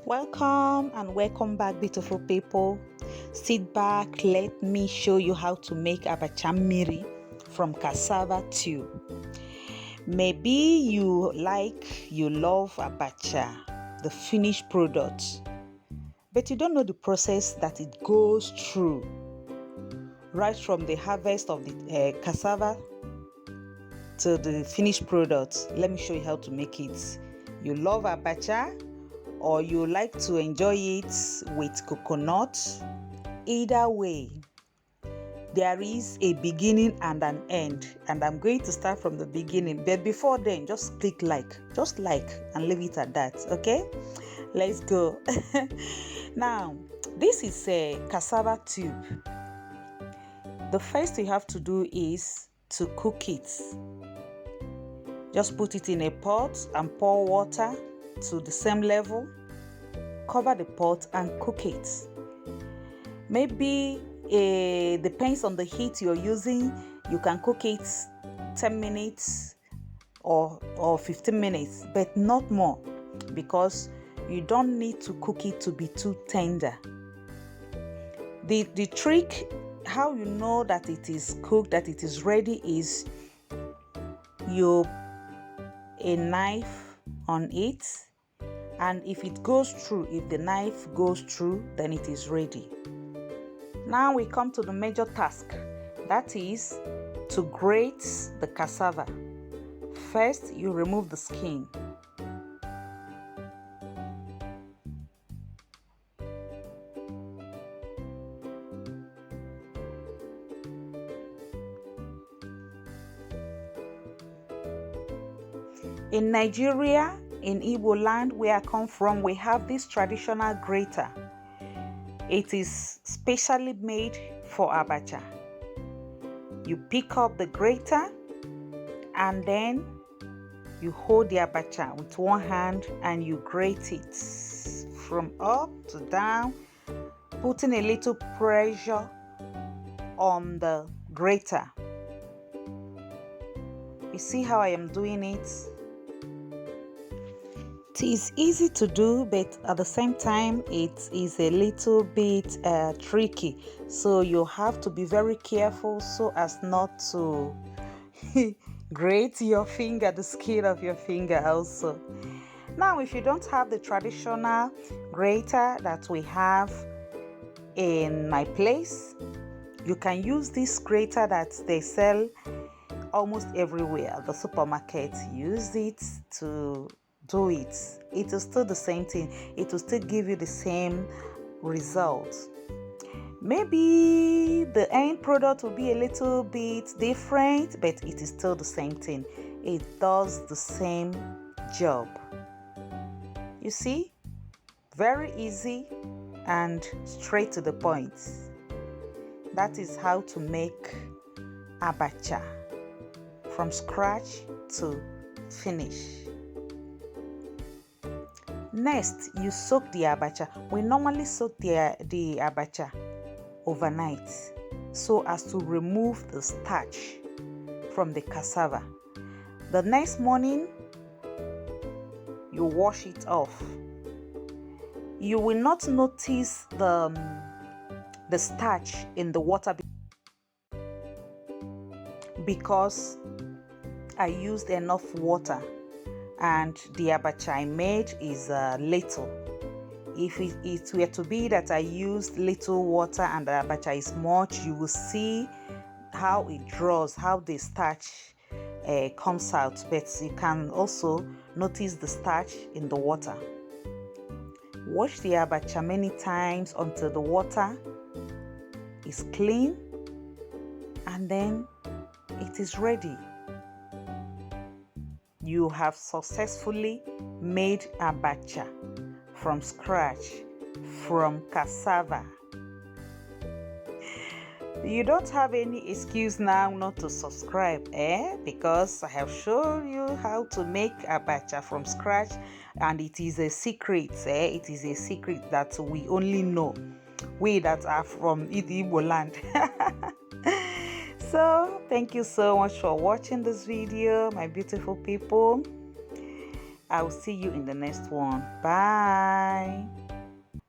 Welcome and welcome back, beautiful people. Sit back, let me show you how to make Abacha MMIRI from cassava tube. Maybe you love Abacha, the finished product, but you don't know the process that it goes through, right from the harvest of the cassava to the finished product. Let me show you how to make it. You love Abacha, or you like to enjoy it with coconut. Either way, there is a beginning and an end, and I'm going to start from the beginning. But before then, just click like and leave it at that. Okay, let's go. Now, this is a cassava tube. The first you have to do is to cook it. Just put it in a pot and pour water to the same level. Cover the pot and cook it. Maybe depends on the heat you're using. You can cook it 10 minutes or 15 minutes, but not more, because you don't need to cook it to be too tender. The trick, how you know that it is cooked, that it is ready, is you a knife on it, and if it goes through, if the knife goes through, then it is ready. Now we come to the major task, that is to grate the cassava. First, you remove the skin. In Nigeria, in Igbo land where I come from, we have this traditional grater. It is specially made for Abacha. You pick up the grater and then you hold the Abacha with one hand and you grate it from up to down, putting a little pressure on the grater. You see how I am doing it? It is easy to do, but at the same time it is a little bit tricky, so you have to be very careful so as not to grate your finger, the skin of your finger also. Now, if you don't have the traditional grater that we have in my place, you can use this grater that they sell almost everywhere, the supermarket. Use it to do it. It is still the same thing. It will still give you the same result. Maybe the end product will be a little bit different, but it is still the same thing. It does the same job. You see? Very easy and straight to the point. That is how to make Abacha from scratch to finish. Next, you soak the Abacha. We normally soak the Abacha overnight so as to remove the starch from the cassava. The next morning, you wash it off. You will not notice the starch in the water because I used enough water, and the Abacha I made is little. If it were to be that I used little water and the Abacha is much, you will see how it draws, how the starch comes out. But you can also notice the starch in the water. Wash the Abacha many times until the water is clean, and then it is ready. You have successfully made Abacha from scratch, from cassava. You don't have any excuse now not to subscribe, because I have shown you how to make Abacha from scratch, and it is a secret. It is a secret that we only know, we that are from Igbo land. So thank you so much for watching this video, my beautiful people. I will see you in the next one. Bye.